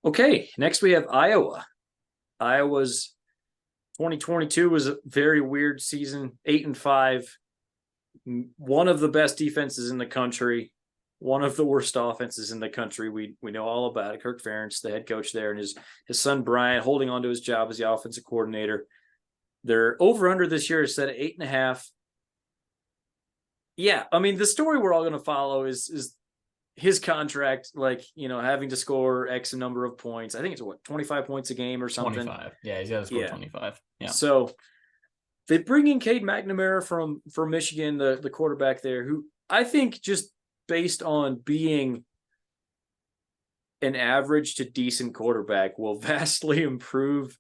Okay, next we have Iowa. Iowa's 2022 was a very weird season, 8-5. One of the best defenses in the country, one of the worst offenses in the country. We know all about it. Kirk Ferentz, the head coach there, and his son Brian holding on to his job as the offensive coordinator. Their over-under this year is set at 8.5. Yeah, I mean, the story we're all going to follow is his contract, like, having to score X number of points. I think it's 25 points a game or something. 25. Yeah, he's got to score 25. Yeah. So they bring in Cade McNamara from Michigan, the quarterback there, who I think, just based on being an average to decent quarterback, will vastly improve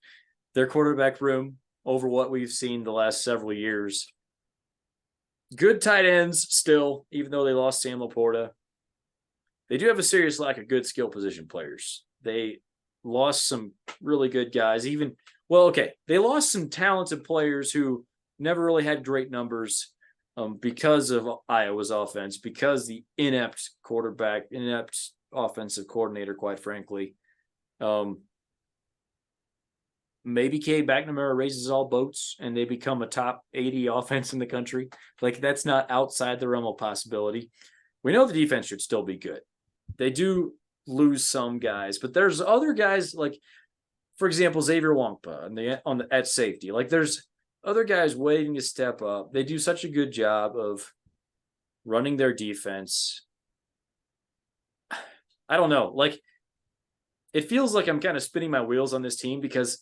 their quarterback room over what we've seen the last several years. Good tight ends still, even though they lost Sam Laporta. They do have a serious lack of good skill position players. They lost some really good guys. They lost some talented players who never really had great numbers because of Iowa's offense, because the inept offensive coordinator, quite frankly. Maybe Cade McNamara raises all boats and they become a top 80 offense in the country. Like, that's not outside the realm of possibility. We know the defense should still be good. They do lose some guys, but there's other guys, like, for example, Xavier Wongpa at safety. Like, there's other guys waiting to step up. They do such a good job of running their defense. I don't know. Like, it feels like I'm kind of spinning my wheels on this team because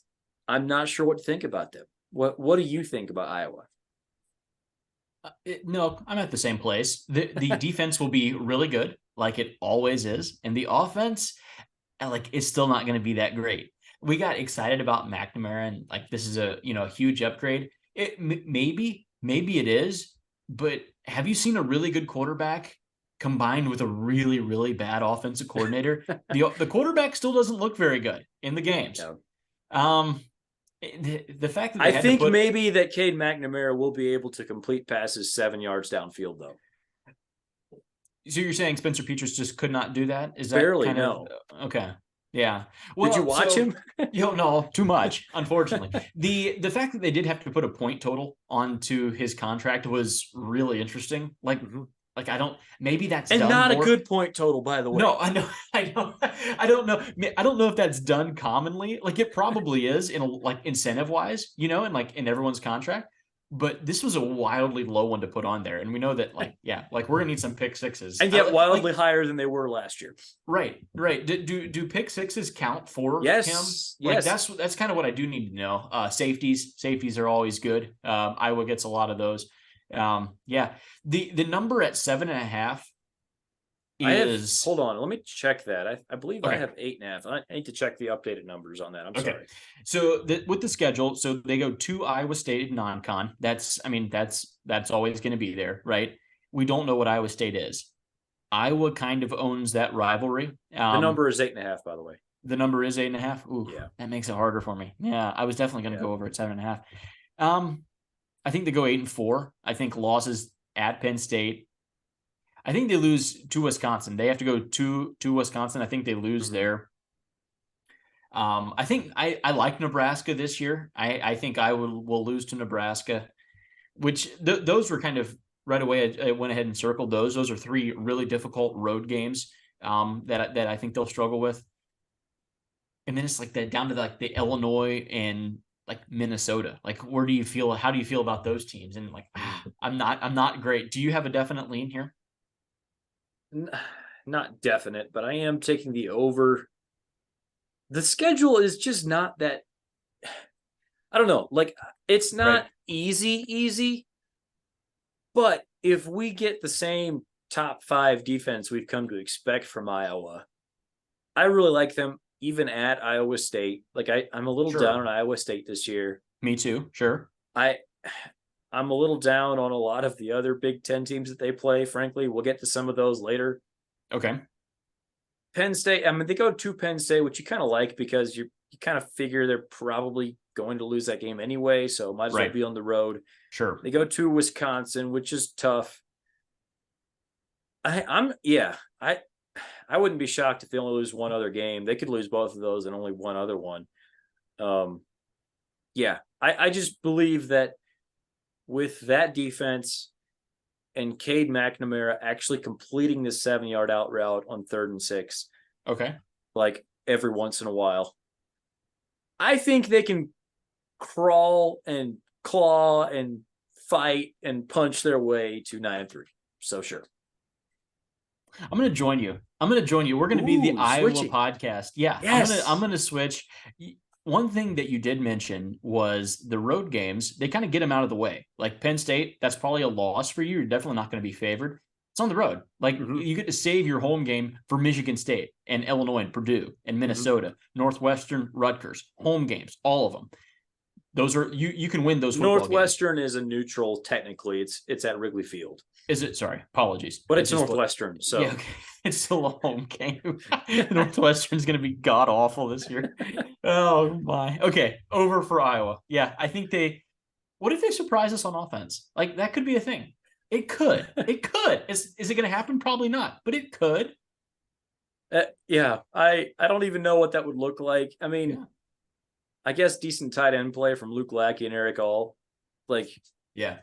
I'm not sure what to think about them. What do you think about Iowa? No, I'm at the same place. The defense will be really good, like it always is, and the offense, is still not going to be that great. We got excited about McNamara, and this is a huge upgrade. Maybe it is, but have you seen a really good quarterback combined with a really, really bad offensive coordinator? The quarterback still doesn't look very good in the games. No. The fact that I think maybe that Cade McNamara will be able to complete passes 7 yards downfield, though. So you're saying Spencer Petras just could not do that? Is that barely? No. Okay. Yeah. Well, did you watch him? No, too much, unfortunately. The fact that they did have to put a point total onto his contract was really interesting. I don't. Maybe that's and not a good point total, by the way. No, I know. I don't know. I don't know if that's done commonly. It probably is incentive wise, and in everyone's contract. But this was a wildly low one to put on there, and we know that we're gonna need some pick sixes, and yet wildly higher than they were last year. Right. Do pick sixes count for him? Yes. That's kind of what I do need to know. Safeties are always good. Iowa gets a lot of those. The number at 7.5 is. Hold on, let me check that. I believe I have 8.5. I need to check the updated numbers on that. I'm sorry. So with the schedule, so they go to Iowa State non-con. That's always going to be there, right? We don't know what Iowa State is. Iowa kind of owns that rivalry. The number is 8.5, by the way. The number is 8.5. Ooh, yeah, that makes it harder for me. Yeah, I was definitely going to go over at 7.5. I think they go 8-4. I think losses at Penn State. I think they lose to Wisconsin. They have to go to Wisconsin. I think they lose there. I think I like Nebraska this year. I think I will lose to Nebraska, which those were kind of right away. I went ahead and circled those. Those are 3 really difficult road games that I think they'll struggle with. And then it's that down to the Illinois and Minnesota. Where do you feel? How do you feel about those teams? And I'm not great. Do you have a definite lean here? Not definite, but I am taking the over. The schedule is just not that. I don't know. It's not easy. But if we get the same top 5 defense we've come to expect from Iowa, I really like them. Even at Iowa State, I'm a little down on Iowa State this year. Me too. Sure. I'm a little down on a lot of the other Big Ten teams that they play. Frankly, we'll get to some of those later. Okay. Penn State. They go to Penn State, which you kind of like because you kind of figure they're probably going to lose that game anyway. So might as well be on the road. Sure. They go to Wisconsin, which is tough. I wouldn't be shocked if they only lose one other game. They could lose both of those and only one other one. Yeah, I just believe that with that defense and Cade McNamara actually completing the 7-yard out route on 3rd and 6, Okay. like every once in a while, I think they can crawl and claw and fight and punch their way to 9-3. So sure. I'm going to join you. We're going to be the Iowa switching. podcast. Yeah. Yes. I'm going to switch. One thing that you did mention was the road games. They kind of get them out of the way. Like Penn State, that's probably a loss for you. You're definitely not going to be favored. It's on the road. Like you get to save your home game for Michigan State and Illinois and Purdue and Minnesota, Northwestern, Rutgers, home games, all of them. Those are you can win those. Northwestern is a neutral technically. It's at Wrigley Field. Is it? Sorry, apologies. But it's Northwestern, so yeah, okay. It's still a home game. Northwestern's going to be god awful this year. Oh my. Okay, over for Iowa. Yeah, I think they. What if they surprise us on offense? Like that could be a thing. It could. It could. Is it going to happen? Probably not, but it could. Yeah, I don't even know what that would look like. I mean. Yeah. I guess decent tight end play from Luke Lackey and Eric All. Like, yeah,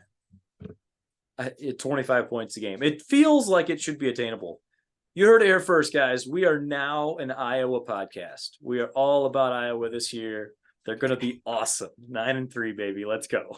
25 points a game. It feels like it should be attainable. You heard it here first, guys. We are now an Iowa podcast. We are all about Iowa this year. They're going to be awesome. 9-3, baby. Let's go.